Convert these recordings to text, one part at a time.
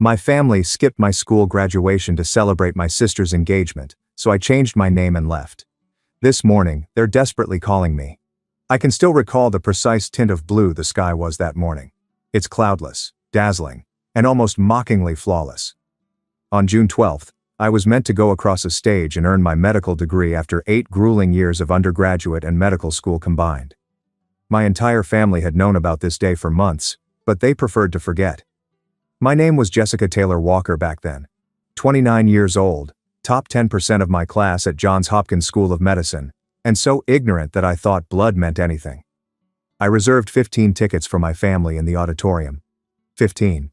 My family skipped my school graduation to celebrate my sister's engagement, so I changed my name and left. This morning, they're desperately calling me. I can still recall the precise tint of blue the sky was that morning. It's cloudless, dazzling, and almost mockingly flawless. On June 12th, I was meant to go across a stage and earn my medical degree after 8 grueling years of undergraduate and medical school combined. My entire family had known about this day for months, but they preferred to forget. My name was Jessica Taylor Walker back then. 29 years old, top 10% of my class at Johns Hopkins School of Medicine, and so ignorant that I thought blood meant anything. I reserved 15 tickets for my family in the auditorium. 15.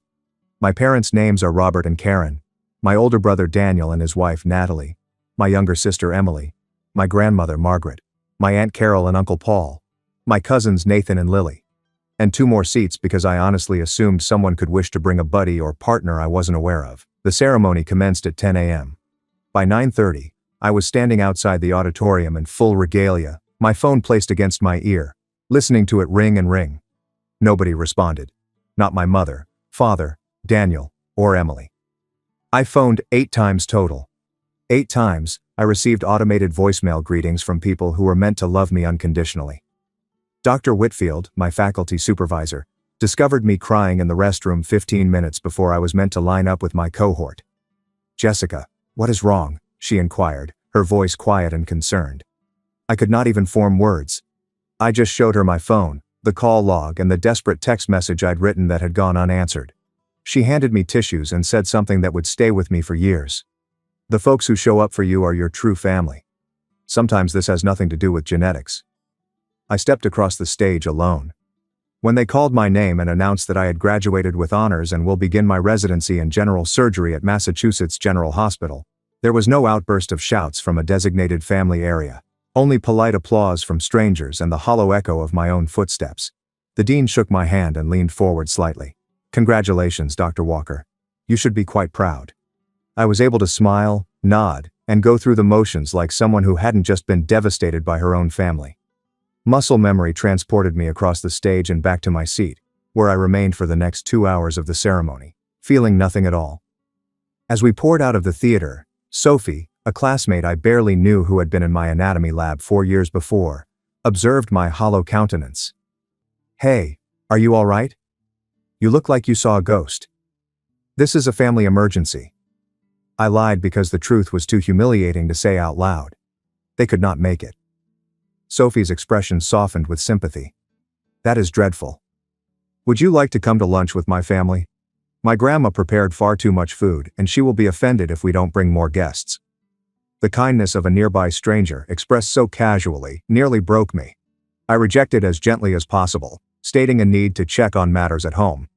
My parents' names are Robert and Karen, my older brother Daniel and his wife Natalie, my younger sister Emily, my grandmother Margaret, my Aunt Carol and Uncle Paul, my cousins Nathan and Lily, and 2 more seats because I honestly assumed someone could wish to bring a buddy or partner I wasn't aware of. The ceremony commenced at 10 a.m. By 9:30, I was standing outside the auditorium in full regalia, my phone placed against my ear, listening to it ring and ring. Nobody responded. Not my mother, father, Daniel, or Emily. I phoned 8 times total. 8 times, I received automated voicemail greetings from people who were meant to love me unconditionally. Dr. Whitfield, my faculty supervisor, discovered me crying in the restroom 15 minutes before I was meant to line up with my cohort. "Jessica, what is wrong?" she inquired, her voice quiet and concerned. I could not even form words. I just showed her my phone, the call log and the desperate text message I'd written that had gone unanswered. She handed me tissues and said something that would stay with me for years. "The folks who show up for you are your true family. Sometimes this has nothing to do with genetics." I stepped across the stage alone. When they called my name and announced that I had graduated with honors and will begin my residency in general surgery at Massachusetts General Hospital, there was no outburst of shouts from a designated family area, only polite applause from strangers and the hollow echo of my own footsteps. The dean shook my hand and leaned forward slightly. "Congratulations, Dr. Walker. You should be quite proud." I was able to smile, nod, and go through the motions like someone who hadn't just been devastated by her own family. Muscle memory transported me across the stage and back to my seat, where I remained for the next 2 hours of the ceremony, feeling nothing at all. As we poured out of the theater, Sophie, a classmate I barely knew who had been in my anatomy lab 4 years before, observed my hollow countenance. "Hey, are you all right? You look like you saw a ghost. This is a family emergency." I lied because the truth was too humiliating to say out loud. They could not make it. Sophie's expression softened with sympathy. "That is dreadful. Would you like to come to lunch with my family? My grandma prepared far too much food, and she will be offended if we don't bring more guests." The kindness of a nearby stranger, expressed so casually, nearly broke me. I rejected as gently as possible, stating a need to check on matters at home.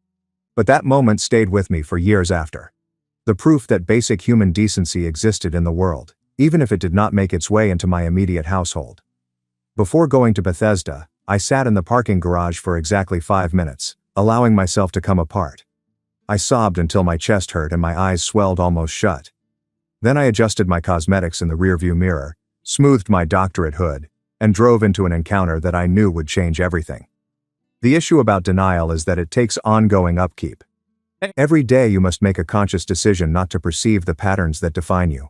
But that moment stayed with me for years after. The proof that basic human decency existed in the world, even if it did not make its way into my immediate household. Before going to Bethesda, I sat in the parking garage for exactly 5 minutes, allowing myself to come apart. I sobbed until my chest hurt and my eyes swelled almost shut. Then I adjusted my cosmetics in the rearview mirror, smoothed my doctorate hood, and drove into an encounter that I knew would change everything. The issue about denial is that it takes ongoing upkeep. Every day you must make a conscious decision not to perceive the patterns that define you.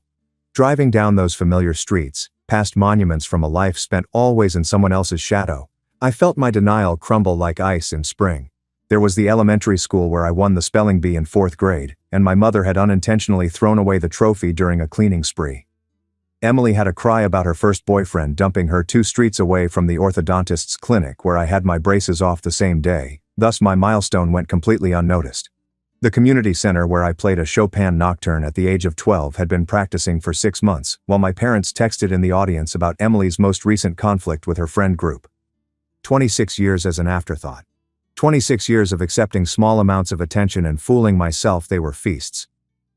Driving down those familiar streets, past monuments from a life spent always in someone else's shadow, I felt my denial crumble like ice in spring. There was the elementary school where I won the spelling bee in 4th grade, and my mother had unintentionally thrown away the trophy during a cleaning spree. Emily had a cry about her first boyfriend dumping her 2 streets away from the orthodontist's clinic where I had my braces off the same day, thus my milestone went completely unnoticed. The community center where I played a Chopin nocturne at the age of 12 had been practicing for 6 months, while my parents texted in the audience about Emily's most recent conflict with her friend group. 26 years as an afterthought. 26 years of accepting small amounts of attention and fooling myself they were feasts.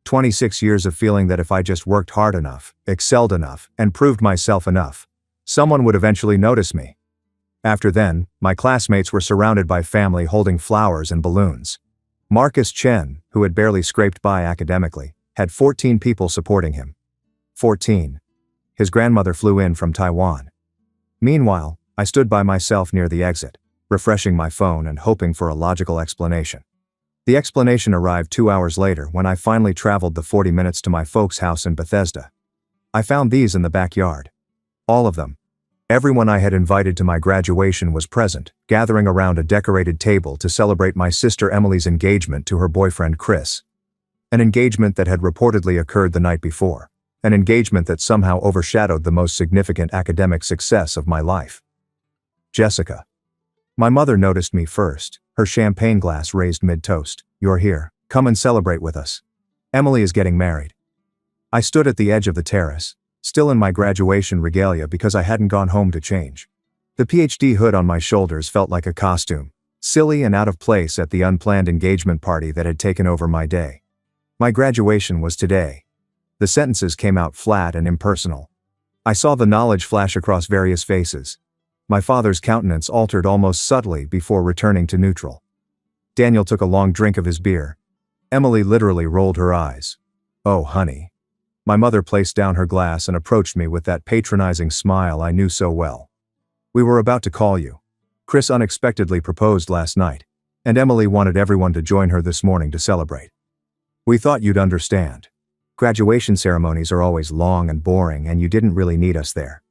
26 years of feeling that if I just worked hard enough, excelled enough, and proved myself enough, someone would eventually notice me. After then, my classmates were surrounded by family holding flowers and balloons. Marcus Chen, who had barely scraped by academically, had 14 people supporting him. 14. His grandmother flew in from Taiwan. Meanwhile, I stood by myself near the exit, refreshing my phone and hoping for a logical explanation. The explanation arrived 2 hours later when I finally traveled the 40 minutes to my folks' house in Bethesda. I found these in the backyard. All of them. Everyone I had invited to my graduation was present, gathering around a decorated table to celebrate my sister Emily's engagement to her boyfriend Chris. An engagement that had reportedly occurred the night before. An engagement that somehow overshadowed the most significant academic success of my life. Jessica. My mother noticed me first, her champagne glass raised mid-toast. "You're here. Come and celebrate with us. Emily is getting married." I stood at the edge of the terrace, still in my graduation regalia because I hadn't gone home to change. The PhD hood on my shoulders felt like a costume, silly and out of place at the unplanned engagement party that had taken over my day. My graduation was today. The sentences came out flat and impersonal. I saw the knowledge flash across various faces. My father's countenance altered almost subtly before returning to neutral. Daniel took a long drink of his beer. Emily literally rolled her eyes. "Oh, honey." My mother placed down her glass and approached me with that patronizing smile I knew so well. "We were about to call you. Chris unexpectedly proposed last night, and Emily wanted everyone to join her this morning to celebrate. We thought you'd understand. Graduation ceremonies are always long and boring, and you didn't really need us there.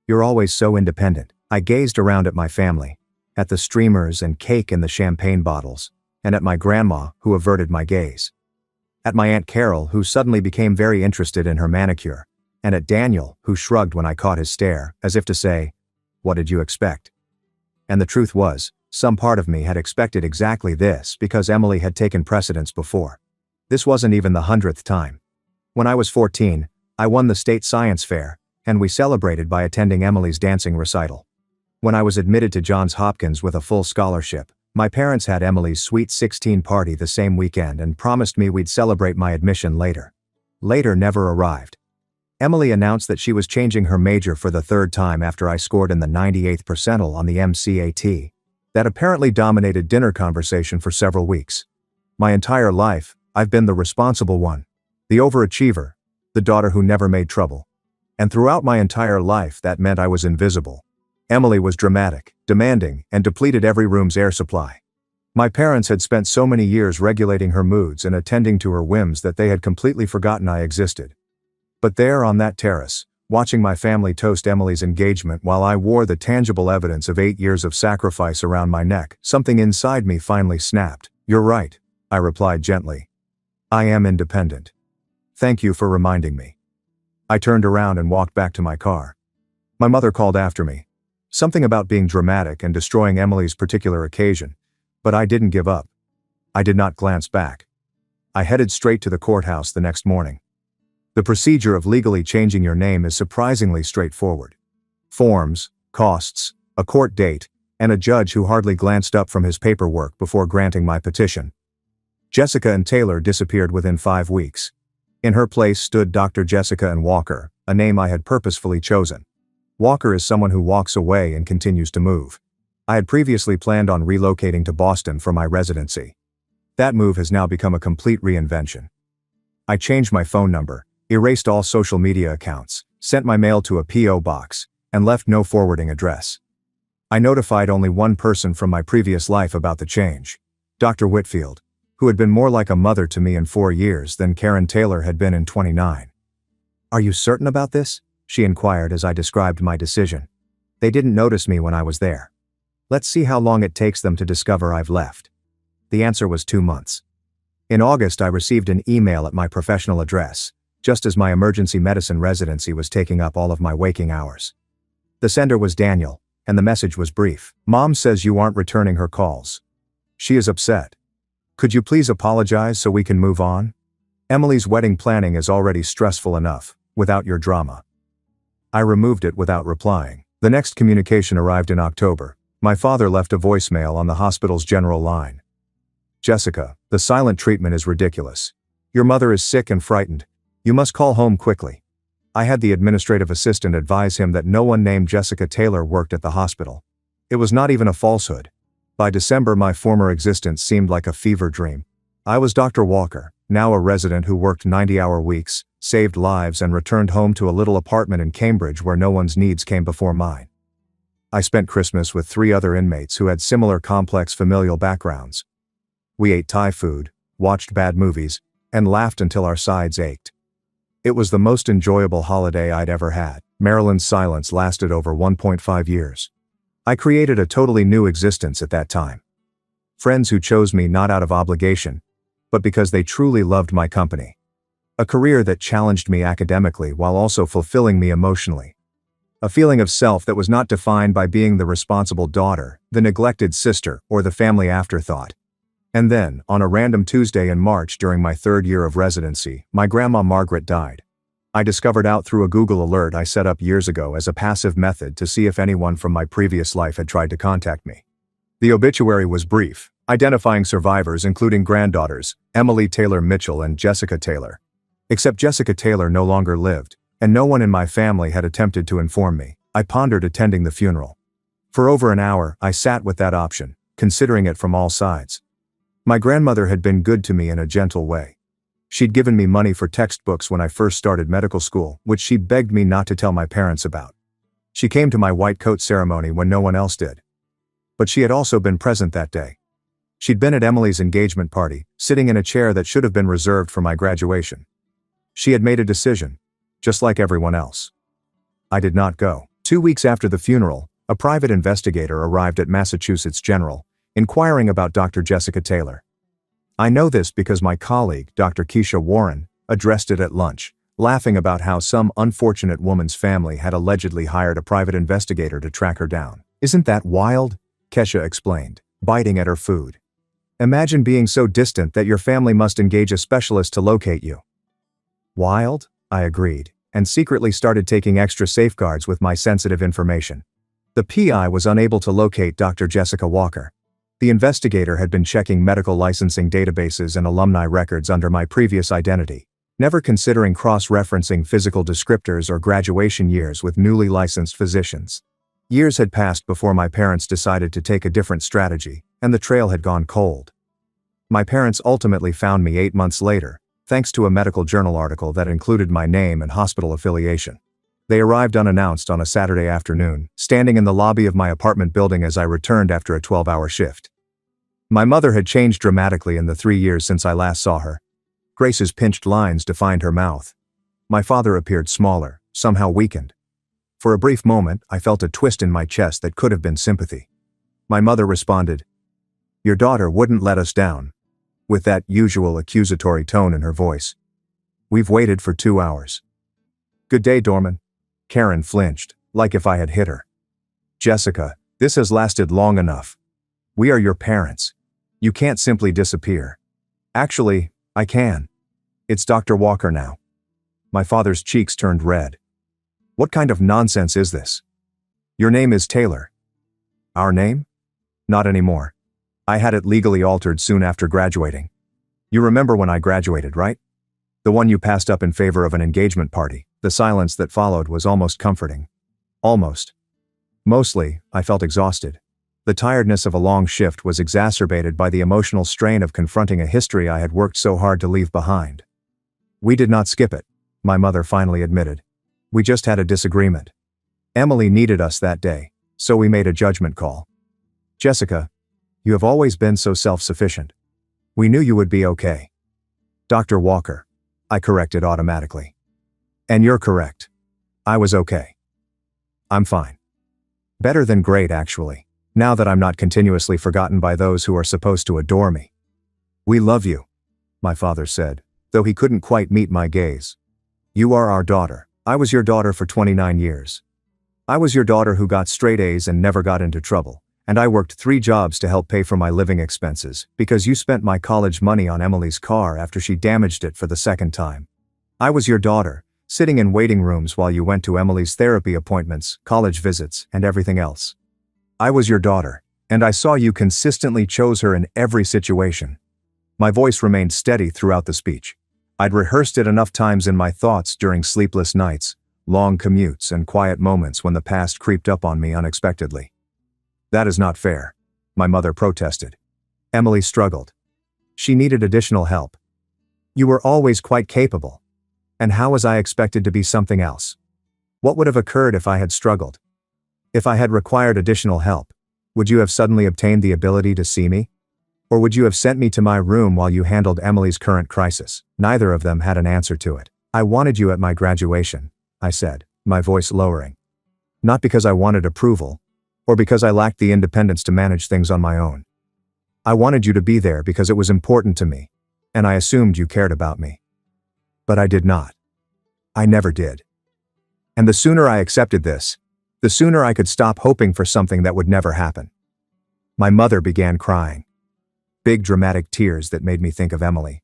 You're always so independent." I gazed around at my family, at the streamers and cake in the champagne bottles, and at my grandma, who averted my gaze. At my Aunt Carol, who suddenly became very interested in her manicure, and at Daniel, who shrugged when I caught his stare, as if to say, "What did you expect?" And the truth was, some part of me had expected exactly this because Emily had taken precedence before. This wasn't even the 100th time. When I was 14, I won the state science fair, and we celebrated by attending Emily's dancing recital. When I was admitted to Johns Hopkins with a full scholarship, my parents had Emily's Sweet 16 party the same weekend and promised me we'd celebrate my admission later. Later never arrived. Emily announced that she was changing her major for the third time after I scored in the 98th percentile on the MCAT. That apparently dominated dinner conversation for several weeks. My entire life, I've been the responsible one. The overachiever. The daughter who never made trouble. And throughout my entire life that meant I was invisible. Emily was dramatic, demanding, and depleted every room's air supply. My parents had spent so many years regulating her moods and attending to her whims that they had completely forgotten I existed. But there on that terrace, watching my family toast Emily's engagement while I wore the tangible evidence of 8 years of sacrifice around my neck, something inside me finally snapped. "You're right," I replied gently. "I am independent. Thank you for reminding me." I turned around and walked back to my car. My mother called after me. Something about being dramatic and destroying Emily's particular occasion, but I didn't give up. I did not glance back. I headed straight to the courthouse the next morning. The procedure of legally changing your name is surprisingly straightforward. Forms, costs, a court date, and a judge who hardly glanced up from his paperwork before granting my petition. Jessica and Taylor disappeared within 5 weeks. In her place stood Dr. Jessica and Walker, a name I had purposefully chosen. Walker is someone who walks away and continues to move. I had previously planned on relocating to Boston for my residency. That move has now become a complete reinvention. I changed my phone number, erased all social media accounts, sent my mail to a P.O. box, and left no forwarding address. I notified only one person from my previous life about the change, Dr. Whitfield, who had been more like a mother to me in 4 years than Karen Taylor had been in 29. "Are you certain about this?" she inquired as I described my decision. "They didn't notice me when I was there. Let's see how long it takes them to discover I've left." The answer was 2 months. In August, I received an email at my professional address, just as my emergency medicine residency was taking up all of my waking hours. The sender was Daniel, and the message was brief. "Mom says you aren't returning her calls. She is upset. Could you please apologize so we can move on? Emily's wedding planning is already stressful enough, without your drama." I removed it without replying. The next communication arrived in October. My father left a voicemail on the hospital's general line. "Jessica, the silent treatment is ridiculous. Your mother is sick and frightened. You must call home quickly." I had the administrative assistant advise him that no one named Jessica Taylor worked at the hospital. It was not even a falsehood. By December, my former existence seemed like a fever dream. I was Dr. Walker, now a resident who worked 90-hour weeks, saved lives, and returned home to a little apartment in Cambridge where no one's needs came before mine. I spent Christmas with 3 other inmates who had similar complex familial backgrounds. We ate Thai food, watched bad movies, and laughed until our sides ached. It was the most enjoyable holiday I'd ever had. Marilyn's silence lasted over 1.5 years. I created a totally new existence at that time. Friends who chose me not out of obligation, but because they truly loved my company. A career that challenged me academically while also fulfilling me emotionally. A feeling of self that was not defined by being the responsible daughter, the neglected sister, or the family afterthought. And then, on a random Tuesday in March during my 3rd year of residency, my grandma Margaret died. I discovered out through a Google alert I set up years ago as a passive method to see if anyone from my previous life had tried to contact me. The obituary was brief, identifying survivors including granddaughters, Emily Taylor Mitchell and Jessica Taylor. Except Jessica Taylor no longer lived, and no one in my family had attempted to inform me. I pondered attending the funeral. For over an hour, I sat with that option, considering it from all sides. My grandmother had been good to me in a gentle way. She'd given me money for textbooks when I first started medical school, which she begged me not to tell my parents about. She came to my white coat ceremony when no one else did. But she had also been present that day. She'd been at Emily's engagement party, sitting in a chair that should have been reserved for my graduation. She had made a decision, just like everyone else. I did not go. 2 weeks after the funeral, a private investigator arrived at Massachusetts General, inquiring about Dr. Jessica Taylor. I know this because my colleague, Dr. Keisha Warren, addressed it at lunch, laughing about how some unfortunate woman's family had allegedly hired a private investigator to track her down. Isn't that wild? Kesha explained, biting at her food. Imagine being so distant that your family must engage a specialist to locate you. Wild? I agreed, and secretly started taking extra safeguards with my sensitive information. The PI was unable to locate Dr. Jessica Walker. The investigator had been checking medical licensing databases and alumni records under my previous identity, never considering cross-referencing physical descriptors or graduation years with newly licensed physicians. Years had passed before my parents decided to take a different strategy, and the trail had gone cold. My parents ultimately found me 8 months later, thanks to a medical journal article that included my name and hospital affiliation. They arrived unannounced on a Saturday afternoon, standing in the lobby of my apartment building as I returned after a 12-hour shift. My mother had changed dramatically in the 3 years since I last saw her. Grace's pinched lines defined her mouth. My father appeared smaller, somehow weakened. For a brief moment, I felt a twist in my chest that could have been sympathy. My mother responded, "Your daughter wouldn't let us down," with that usual accusatory tone in her voice. "We've waited for 2 hours." "Good day, Dorman." Karen flinched, like if I had hit her. "Jessica, this has lasted long enough. We are your parents. You can't simply disappear." "Actually, I can. It's Dr. Walker now." My father's cheeks turned red. "What kind of nonsense is this? Your name is Taylor." "Our name? Not anymore. I had it legally altered soon after graduating. You remember when I graduated, right? The one you passed up in favor of an engagement party." The silence that followed was almost comforting. Almost. Mostly, I felt exhausted. The tiredness of a long shift was exacerbated by the emotional strain of confronting a history I had worked so hard to leave behind. "We did not skip it," my mother finally admitted. "We just had a disagreement. Emily needed us that day, so we made a judgment call. Jessica, you have always been so self-sufficient. We knew you would be okay." "Dr. Walker," I corrected automatically. "And you're correct. I was okay. I'm fine. Better than great, actually, now that I'm not continuously forgotten by those who are supposed to adore me." "We love you," my father said, though he couldn't quite meet my gaze. "You are our daughter. I was your daughter for 29 years. I was your daughter who got straight A's and never got into trouble, and I worked 3 jobs to help pay for my living expenses because you spent my college money on Emily's car after she damaged it for the 2nd time. I was your daughter, sitting in waiting rooms while you went to Emily's therapy appointments, college visits, and everything else. I was your daughter, and I saw you consistently chose her in every situation." My voice remained steady throughout the speech. I'd rehearsed it enough times in my thoughts during sleepless nights, long commutes, and quiet moments when the past creeped up on me unexpectedly. "That is not fair," my mother protested. "Emily struggled. She needed additional help. You were always quite capable. And how was I expected to be something else? What would have occurred if I had struggled? If I had required additional help, would you have suddenly obtained the ability to see me? Or would you have sent me to my room while you handled Emily's current crisis? Neither of them had an answer to it. I wanted you at my graduation, I said, my voice lowering. Not because I wanted approval, or because I lacked the independence to manage things on my own. I wanted you to be there because it was important to me, and I assumed you cared about me. But I did not. I never did. And the sooner I accepted this, the sooner I could stop hoping for something that would never happen. My mother began crying. Big dramatic tears that made me think of Emily.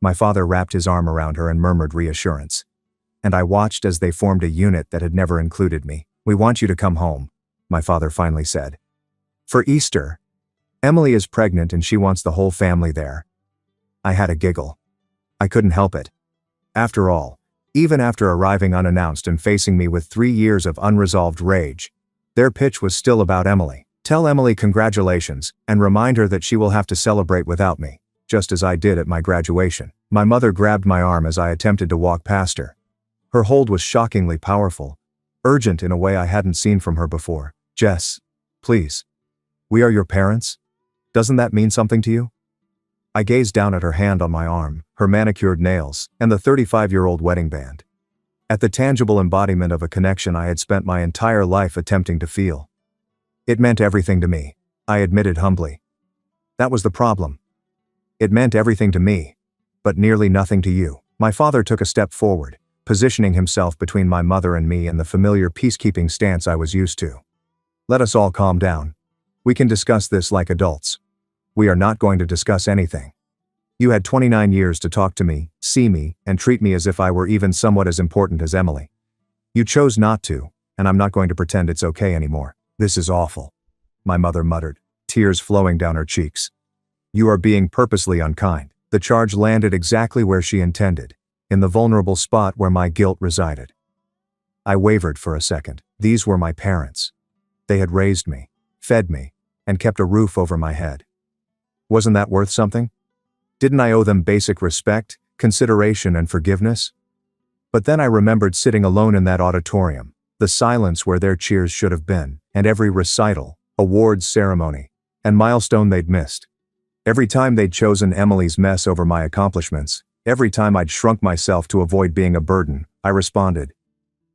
My father wrapped his arm around her and murmured reassurance. And I watched as they formed a unit that had never included me. We want you to come home, my father finally said. For Easter. Emily is pregnant and she wants the whole family there. I had a giggle. I couldn't help it. After all, even after arriving unannounced and facing me with 3 years of unresolved rage, their pitch was still about Emily. Tell Emily congratulations, and remind her that she will have to celebrate without me, just as I did at my graduation. My mother grabbed my arm as I attempted to walk past her. Her hold was shockingly powerful, urgent in a way I hadn't seen from her before. Jess, please. We are your parents? Doesn't that mean something to you? I gazed down at her hand on my arm, her manicured nails, and the 35-year-old wedding band. At the tangible embodiment of a connection I had spent my entire life attempting to feel. It meant everything to me, I admitted humbly. That was the problem. It meant everything to me, but nearly nothing to you. My father took a step forward, positioning himself between my mother and me in the familiar peacekeeping stance I was used to. Let us all calm down. We can discuss this like adults. We are not going to discuss anything. You had 29 years to talk to me, see me, and treat me as if I were even somewhat as important as Emily. You chose not to, and I'm not going to pretend it's okay anymore. This is awful, my mother muttered, tears flowing down her cheeks. You are being purposely unkind. The charge landed exactly where she intended, in the vulnerable spot where my guilt resided. I wavered for a second. These were my parents. They had raised me, fed me, and kept a roof over my head. Wasn't that worth something? Didn't I owe them basic respect, consideration, and forgiveness? But then I remembered sitting alone in that auditorium, the silence where their cheers should have been, and every recital, awards ceremony, and milestone they'd missed. Every time they'd chosen Emily's mess over my accomplishments, every time I'd shrunk myself to avoid being a burden, I responded.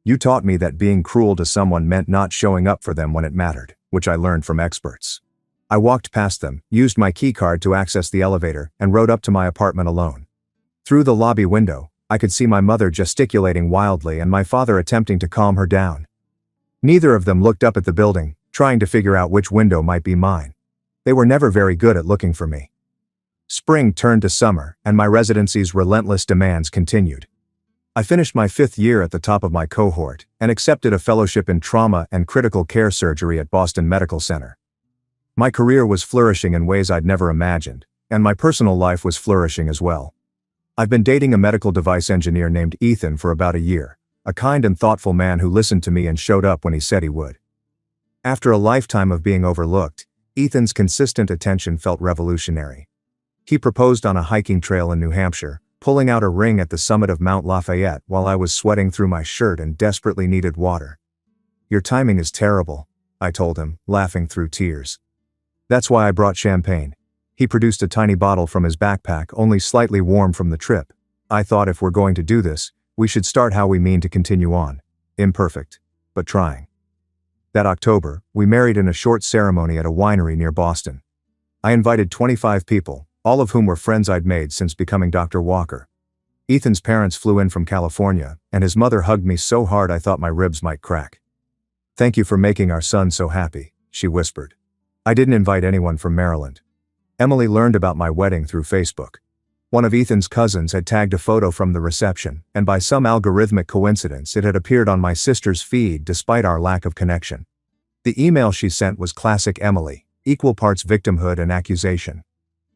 You taught me that being cruel to someone meant not showing up for them when it mattered, which I learned from experts. I walked past them, used my keycard to access the elevator, and rode up to my apartment alone. Through the lobby window, I could see my mother gesticulating wildly and my father attempting to calm her down. Neither of them looked up at the building, trying to figure out which window might be mine. They were never very good at looking for me. Spring turned to summer, and my residency's relentless demands continued. I finished my 5th year at the top of my cohort and accepted a fellowship in trauma and critical care surgery at Boston Medical Center. My career was flourishing in ways I'd never imagined, and my personal life was flourishing as well. I've been dating a medical device engineer named Ethan for about a year, a kind and thoughtful man who listened to me and showed up when he said he would. After a lifetime of being overlooked, Ethan's consistent attention felt revolutionary. He proposed on a hiking trail in New Hampshire, pulling out a ring at the summit of Mount Lafayette while I was sweating through my shirt and desperately needed water. Your timing is terrible, I told him, laughing through tears. That's why I brought champagne. He produced a tiny bottle from his backpack, only slightly warm from the trip. I thought if we're going to do this, we should start how we mean to continue on. Imperfect, but trying. That October, we married in a short ceremony at a winery near Boston. I invited 25 people, all of whom were friends I'd made since becoming Dr. Walker. Ethan's parents flew in from California, and his mother hugged me so hard I thought my ribs might crack. Thank you for making our son so happy, she whispered. I didn't invite anyone from Maryland. Emily learned about my wedding through Facebook. One of Ethan's cousins had tagged a photo from the reception, and by some algorithmic coincidence it had appeared on my sister's feed despite our lack of connection. The email she sent was classic Emily, equal parts victimhood and accusation.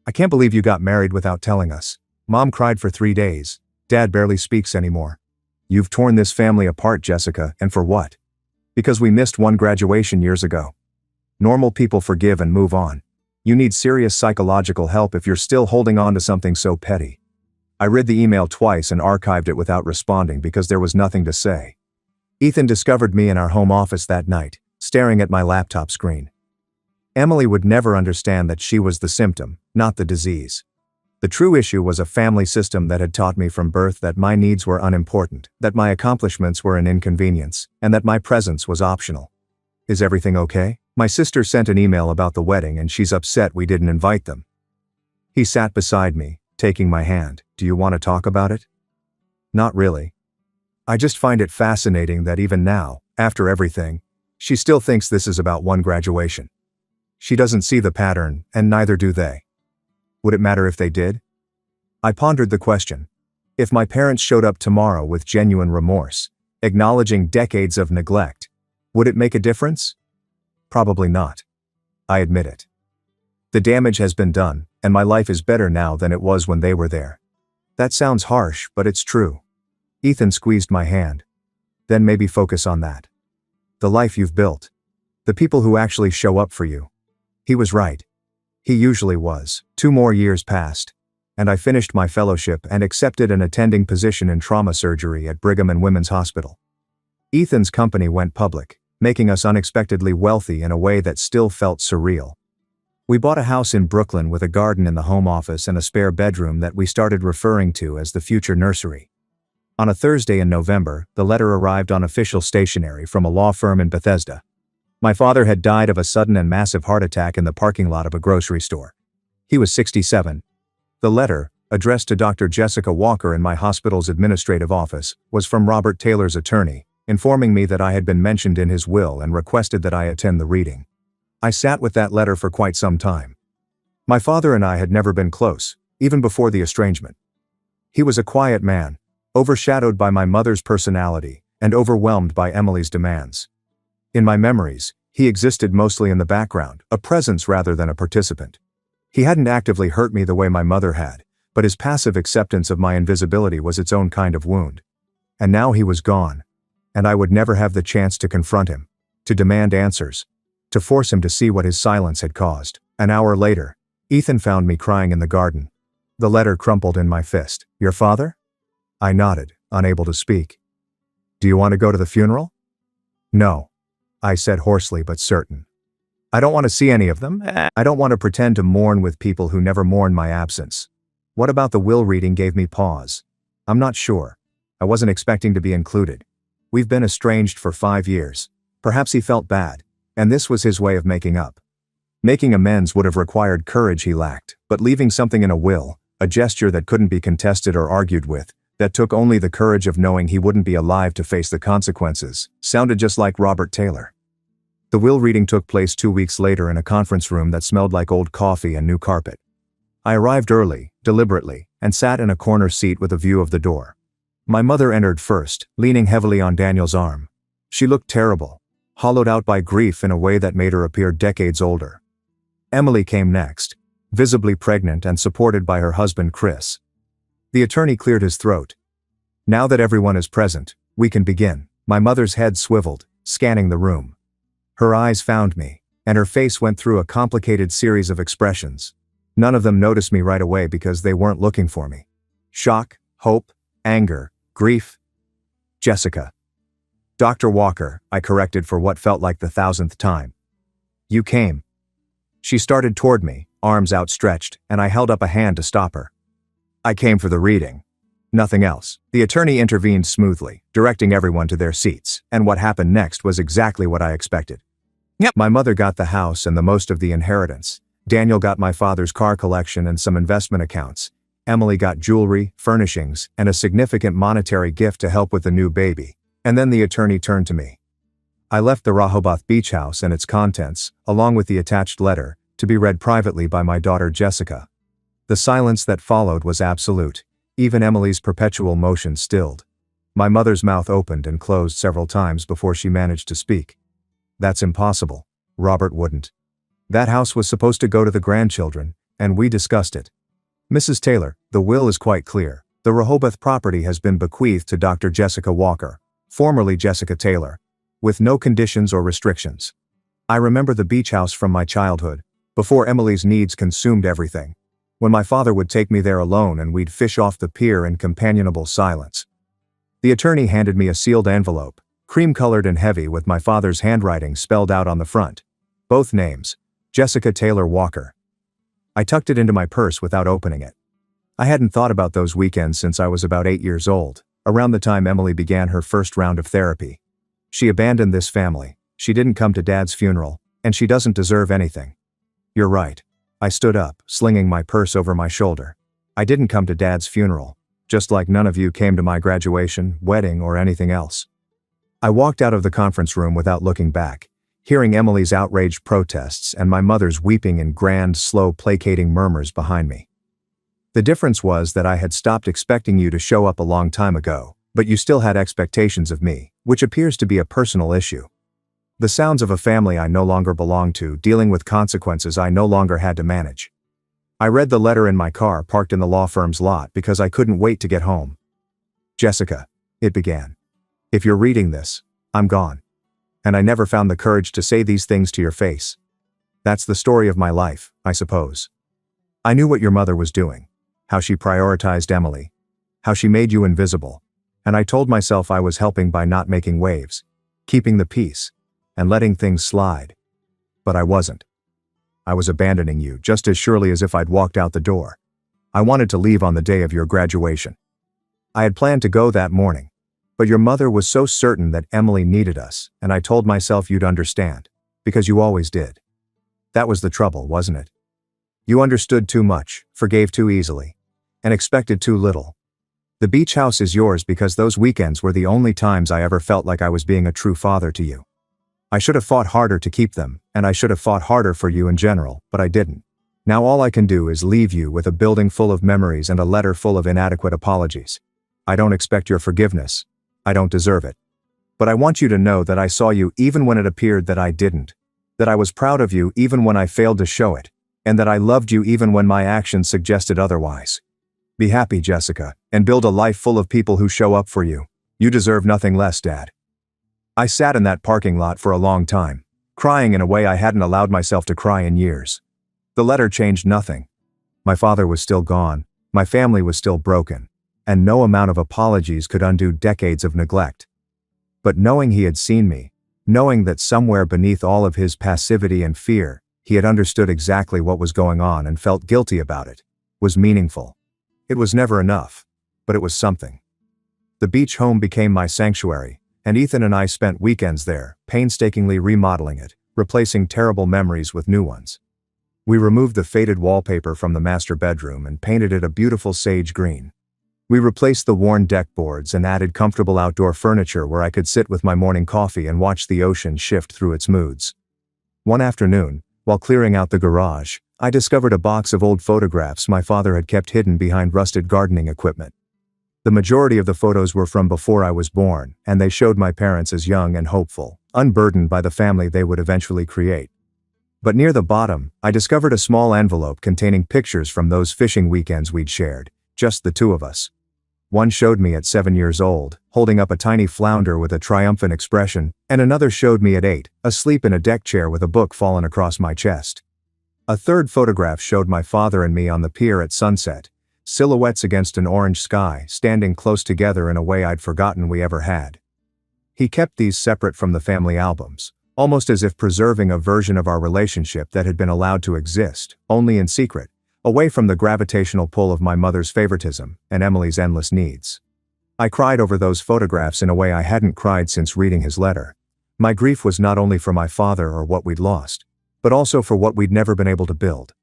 I can't believe you got married without telling us. Mom cried for 3 days. Dad barely speaks anymore. You've torn this family apart, Jessica, and for what? Because we missed one graduation years ago. Normal people forgive and move on. You need serious psychological help if you're still holding on to something so petty. I read the email twice and archived it without responding because there was nothing to say. Ethan discovered me in our home office that night, staring at my laptop screen. Emily would never understand that she was the symptom, not the disease. The true issue was a family system that had taught me from birth that my needs were unimportant, that my accomplishments were an inconvenience, and that my presence was optional. Is everything okay? My sister sent an email about the wedding and she's upset we didn't invite them. He sat beside me, taking my hand. Do you want to talk about it? Not really. I just find it fascinating that even now, after everything, she still thinks this is about one graduation. She doesn't see the pattern, and neither do they. Would it matter if they did? I pondered the question. If my parents showed up tomorrow with genuine remorse, acknowledging decades of neglect, would it make a difference? Probably not. I admit it. The damage has been done, and my life is better now than it was when they were there. That sounds harsh, but it's true. Ethan squeezed my hand. Then maybe focus on that. The life you've built. The people who actually show up for you. He was right. He usually was. 2 more years passed, and I finished my fellowship and accepted an attending position in trauma surgery at Brigham and Women's Hospital. Ethan's company went public, making us unexpectedly wealthy in a way that still felt surreal. We bought a house in Brooklyn with a garden in the home office and a spare bedroom that we started referring to as the future nursery. On a Thursday in November, the letter arrived on official stationery from a law firm in Bethesda. My father had died of a sudden and massive heart attack in the parking lot of a grocery store. He was 67. The letter, addressed to Dr. Jessica Walker in my hospital's administrative office, was from Robert Taylor's attorney, informing me that I had been mentioned in his will and requested that I attend the reading. I sat with that letter for quite some time. My father and I had never been close, even before the estrangement. He was a quiet man, overshadowed by my mother's personality and overwhelmed by Emily's demands. In my memories, he existed mostly in the background, a presence rather than a participant. He hadn't actively hurt me the way my mother had, but his passive acceptance of my invisibility was its own kind of wound. And now he was gone, and I would never have the chance to confront him, to demand answers, to force him to see what his silence had caused. An hour later, Ethan found me crying in the garden. The letter crumpled in my fist. Your father? I nodded, unable to speak. Do you want to go to the funeral? No. I said hoarsely but certain. I don't want to see any of them. I don't want to pretend to mourn with people who never mourn my absence. What about the will reading gave me pause. I'm not sure. I wasn't expecting to be included. We've been estranged for 5 years. Perhaps he felt bad, and this was his way of making up. Making amends would have required courage he lacked, but leaving something in a will, a gesture that couldn't be contested or argued with, that took only the courage of knowing he wouldn't be alive to face the consequences, sounded just like Robert Taylor. The will reading took place 2 weeks later in a conference room that smelled like old coffee and new carpet. I arrived early, deliberately, and sat in a corner seat with a view of the door. My mother entered first, leaning heavily on Daniel's arm. She looked terrible, hollowed out by grief in a way that made her appear decades older. Emily came next, visibly pregnant and supported by her husband Chris. The attorney cleared his throat. Now that everyone is present, we can begin. My mother's head swiveled, scanning the room. Her eyes found me, and her face went through a complicated series of expressions. None of them noticed me right away because they weren't looking for me. Shock, hope, anger, grief. Jessica. Dr. Walker, I corrected for what felt like the 1,000th time. You came. She started toward me, arms outstretched, and I held up a hand to stop her. I came for the reading. Nothing else. The attorney intervened smoothly, directing everyone to their seats, and what happened next was exactly what I expected. Yep. My mother got the house and the most of the inheritance. Daniel got my father's car collection and some investment accounts. Emily got jewelry, furnishings, and a significant monetary gift to help with the new baby. And then the attorney turned to me. I left the Rehoboth Beach house and its contents, along with the attached letter, to be read privately by my daughter Jessica. The silence that followed was absolute. Even Emily's perpetual motion stilled. My mother's mouth opened and closed several times before she managed to speak. That's impossible. Robert wouldn't. That house was supposed to go to the grandchildren, and we discussed it. Mrs. Taylor, the will is quite clear. The Rehoboth property has been bequeathed to Dr. Jessica Walker, formerly Jessica Taylor, with no conditions or restrictions. I remember the beach house from my childhood, before Emily's needs consumed everything. When my father would take me there alone and we'd fish off the pier in companionable silence. The attorney handed me a sealed envelope, cream-colored and heavy with my father's handwriting spelled out on the front. Both names, Jessica Taylor Walker. I tucked it into my purse without opening it. I hadn't thought about those weekends since I was about 8 years old, around the time Emily began her first round of therapy. She abandoned this family, she didn't come to Dad's funeral, and she doesn't deserve anything. You're right. I stood up, slinging my purse over my shoulder. I didn't come to Dad's funeral, just like none of you came to my graduation, wedding, or anything else. I walked out of the conference room without looking back, hearing Emily's outraged protests and my mother's weeping in grand, slow, placating murmurs behind me. The difference was that I had stopped expecting you to show up a long time ago, but you still had expectations of me, which appears to be a personal issue. The sounds of a family I no longer belonged to, dealing with consequences I no longer had to manage. I read the letter in my car parked in the law firm's lot because I couldn't wait to get home. Jessica, it began. If you're reading this, I'm gone. And I never found the courage to say these things to your face. That's the story of my life, I suppose. I knew what your mother was doing, how she prioritized Emily, how she made you invisible, and I told myself I was helping by not making waves, keeping the peace, and letting things slide. But I wasn't. I was abandoning you just as surely as if I'd walked out the door. I wanted to leave on the day of your graduation. I had planned to go that morning, but your mother was so certain that Emily needed us, and I told myself you'd understand, because you always did. That was the trouble, wasn't it? You understood too much, forgave too easily, and expected too little. The beach house is yours because those weekends were the only times I ever felt like I was being a true father to you. I should have fought harder to keep them, and I should have fought harder for you in general, but I didn't. Now all I can do is leave you with a building full of memories and a letter full of inadequate apologies. I don't expect your forgiveness. I don't deserve it. But I want you to know that I saw you even when it appeared that I didn't, that I was proud of you even when I failed to show it, and that I loved you even when my actions suggested otherwise. Be happy, Jessica, and build a life full of people who show up for you. You deserve nothing less, Dad. I sat in that parking lot for a long time, crying in a way I hadn't allowed myself to cry in years. The letter changed nothing. My father was still gone, my family was still broken, and no amount of apologies could undo decades of neglect. But knowing he had seen me, knowing that somewhere beneath all of his passivity and fear, he had understood exactly what was going on and felt guilty about it, was meaningful. It was never enough, but it was something. The beach home became my sanctuary, and Ethan and I spent weekends there, painstakingly remodeling it, replacing terrible memories with new ones. We removed the faded wallpaper from the master bedroom and painted it a beautiful sage green. We replaced the worn deck boards and added comfortable outdoor furniture where I could sit with my morning coffee and watch the ocean shift through its moods. One afternoon, while clearing out the garage, I discovered a box of old photographs my father had kept hidden behind rusted gardening equipment. The majority of the photos were from before I was born, and they showed my parents as young and hopeful, unburdened by the family they would eventually create. But near the bottom, I discovered a small envelope containing pictures from those fishing weekends we'd shared, just the two of us. One showed me at 7 years old, holding up a tiny flounder with a triumphant expression, and another showed me at 8, asleep in a deck chair with a book fallen across my chest. A third photograph showed my father and me on the pier at sunset, silhouettes against an orange sky, standing close together in a way I'd forgotten we ever had. He kept these separate from the family albums, almost as if preserving a version of our relationship that had been allowed to exist, only in secret, away from the gravitational pull of my mother's favoritism and Emily's endless needs. I cried over those photographs in a way I hadn't cried since reading his letter. My grief was not only for my father or what we'd lost, but also for what we'd never been able to build.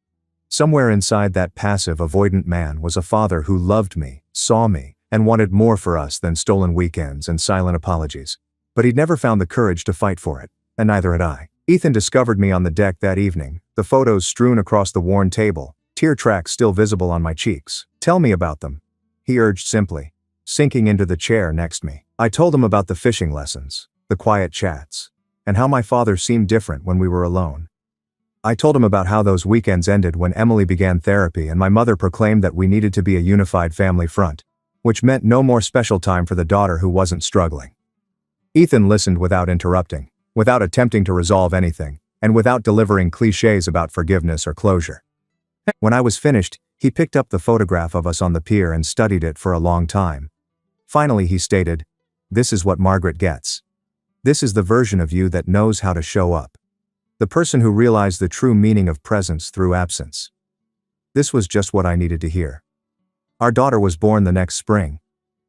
Somewhere inside that passive, avoidant man was a father who loved me, saw me, and wanted more for us than stolen weekends and silent apologies. But he'd never found the courage to fight for it, and neither had I. Ethan discovered me on the deck that evening, the photos strewn across the worn table, tear tracks still visible on my cheeks. Tell me about them, he urged simply, sinking into the chair next me. I told him about the fishing lessons, the quiet chats, and how my father seemed different when we were alone. I told him about how those weekends ended when Emily began therapy and my mother proclaimed that we needed to be a unified family front, which meant no more special time for the daughter who wasn't struggling. Ethan listened without interrupting, without attempting to resolve anything, and without delivering cliches about forgiveness or closure. When I was finished, he picked up the photograph of us on the pier and studied it for a long time. Finally he stated, "This is what Margaret gets. This is the version of you that knows how to show up." The person who realized the true meaning of presence through absence. This was just what I needed to hear. Our daughter was born the next spring.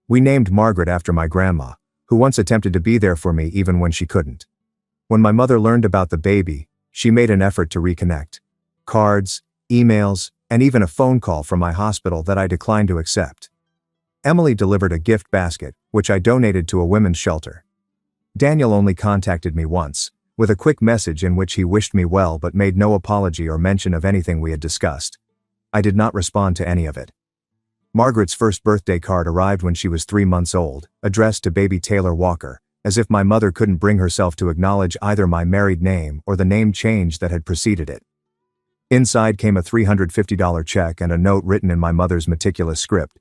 We named Margaret after my grandma, who once attempted to be there for me even when she couldn't. When my mother learned about the baby, she made an effort to reconnect. Cards, emails, and even a phone call from my hospital that I declined to accept. Emily delivered a gift basket, which I donated to a women's shelter. Daniel only contacted me once, with a quick message in which he wished me well but made no apology or mention of anything we had discussed. I did not respond to any of it. Margaret's first birthday card arrived when she was 3 months old, addressed to baby Taylor Walker, as if my mother couldn't bring herself to acknowledge either my married name or the name change that had preceded it. Inside came a $350 check and a note written in my mother's meticulous script.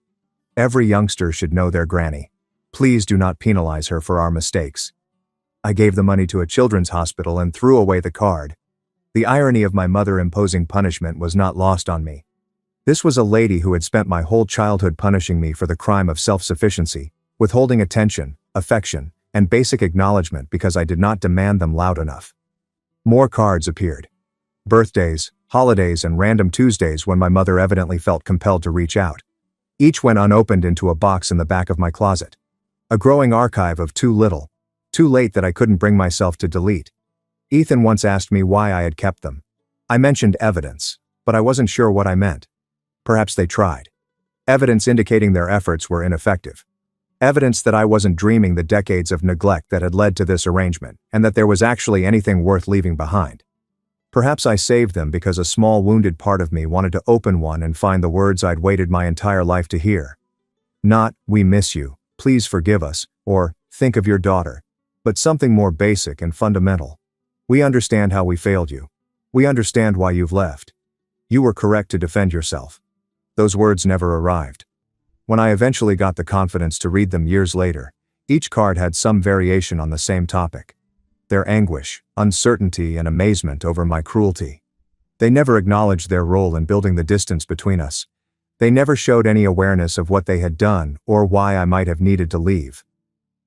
Every youngster should know their granny. Please do not penalize her for our mistakes. I gave the money to a children's hospital and threw away the card. The irony of my mother imposing punishment was not lost on me. This was a lady who had spent my whole childhood punishing me for the crime of self-sufficiency, withholding attention, affection, and basic acknowledgement because I did not demand them loud enough. More cards appeared. Birthdays, holidays, and random Tuesdays when my mother evidently felt compelled to reach out. Each went unopened into a box in the back of my closet. A growing archive of too little, too late that I couldn't bring myself to delete. Ethan once asked me why I had kept them. I mentioned evidence, but I wasn't sure what I meant. Perhaps they tried. Evidence indicating their efforts were ineffective. Evidence that I wasn't dreaming the decades of neglect that had led to this arrangement, and that there was actually anything worth leaving behind. Perhaps I saved them because a small wounded part of me wanted to open one and find the words I'd waited my entire life to hear. Not, "We miss you, please forgive us," or, "Think of your daughter," but something more basic and fundamental. "We understand how we failed you. We understand why you've left. You were correct to defend yourself." Those words never arrived. When I eventually got the confidence to read them years later, each card had some variation on the same topic. Their anguish, uncertainty, and amazement over my cruelty. They never acknowledged their role in building the distance between us. They never showed any awareness of what they had done or why I might have needed to leave.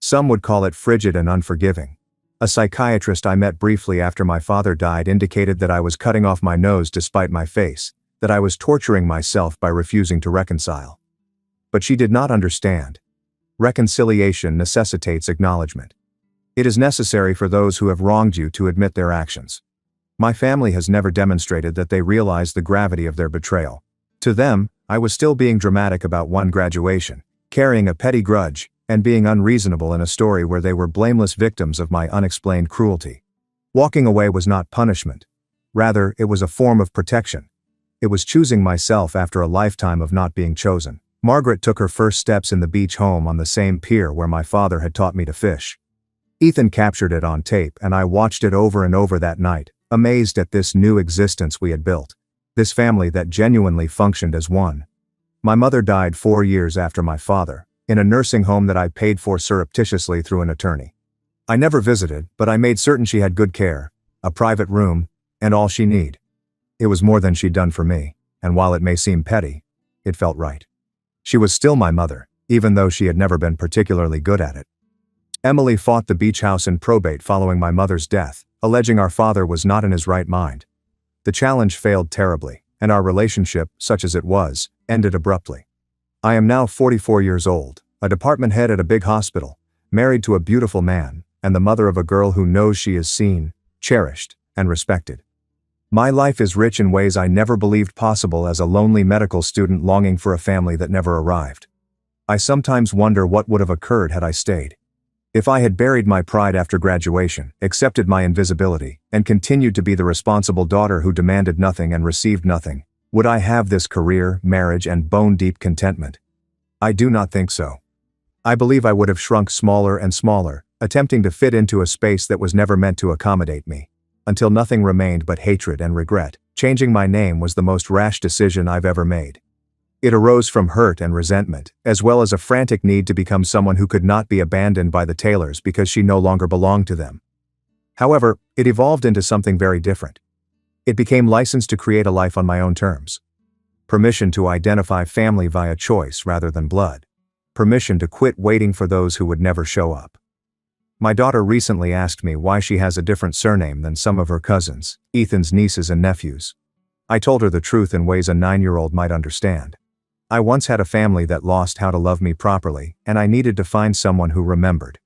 Some would call it frigid and unforgiving. A psychiatrist I met briefly after my father died indicated that I was cutting off my nose to spite my face, that I was torturing myself by refusing to reconcile. But she did not understand. Reconciliation necessitates acknowledgement. It is necessary for those who have wronged you to admit their actions. My family has never demonstrated that they realize the gravity of their betrayal. To them, I was still being dramatic about one graduation, carrying a petty grudge, and being unreasonable in a story where they were blameless victims of my unexplained cruelty. Walking away was not punishment. Rather, it was a form of protection. It was choosing myself after a lifetime of not being chosen. Margaret took her first steps in the beach home on the same pier where my father had taught me to fish. Ethan captured it on tape and I watched it over and over that night, amazed at this new existence we had built. This family that genuinely functioned as one. My mother died 4 years after my father, in a nursing home that I paid for surreptitiously through an attorney. I never visited, but I made certain she had good care, a private room, and all she needed. It was more than she'd done for me, and while it may seem petty, it felt right. She was still my mother, even though she had never been particularly good at it. Emily fought the beach house in probate following my mother's death, alleging our father was not in his right mind. The challenge failed terribly, and our relationship, such as it was, ended abruptly. I am now 44 years old, a department head at a big hospital, married to a beautiful man, and the mother of a girl who knows she is seen, cherished, and respected. My life is rich in ways I never believed possible as a lonely medical student longing for a family that never arrived. I sometimes wonder what would have occurred had I stayed. If I had buried my pride after graduation, accepted my invisibility, and continued to be the responsible daughter who demanded nothing and received nothing, would I have this career, marriage, and bone-deep contentment? I do not think so. I believe I would have shrunk smaller and smaller, attempting to fit into a space that was never meant to accommodate me, until nothing remained but hatred and regret. Changing my name was the most rash decision I've ever made. It arose from hurt and resentment, as well as a frantic need to become someone who could not be abandoned by the Taylors because she no longer belonged to them. However, it evolved into something very different. It became licensed to create a life on my own terms. Permission to identify family via choice rather than blood. Permission to quit waiting for those who would never show up. My daughter recently asked me why she has a different surname than some of her cousins, Ethan's nieces and nephews. I told her the truth in ways a 9-year-old might understand. I once had a family that lost how to love me properly, and I needed to find someone who remembered.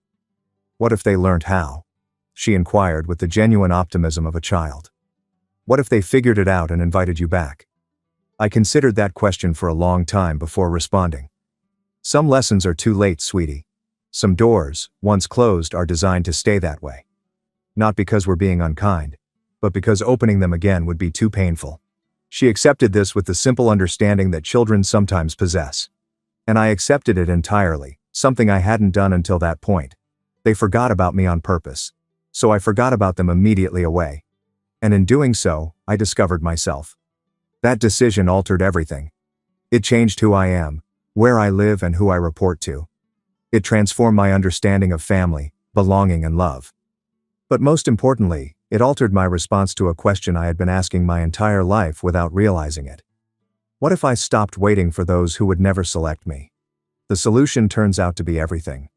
What if they learned how? She inquired with the genuine optimism of a child. What if they figured it out and invited you back? I considered that question for a long time before responding. Some lessons are too late, sweetie. Some doors, once closed, are designed to stay that way. Not because we're being unkind, but because opening them again would be too painful. She accepted this with the simple understanding that children sometimes possess. And I accepted it entirely, something I hadn't done until that point. They forgot about me on purpose. So I forgot about them immediately away. And in doing so, I discovered myself. That decision altered everything. It changed who I am, where I live, and who I report to. It transformed my understanding of family, belonging, and love. But most importantly, it altered my response to a question I had been asking my entire life without realizing it. What if I stopped waiting for those who would never select me? The solution turns out to be everything.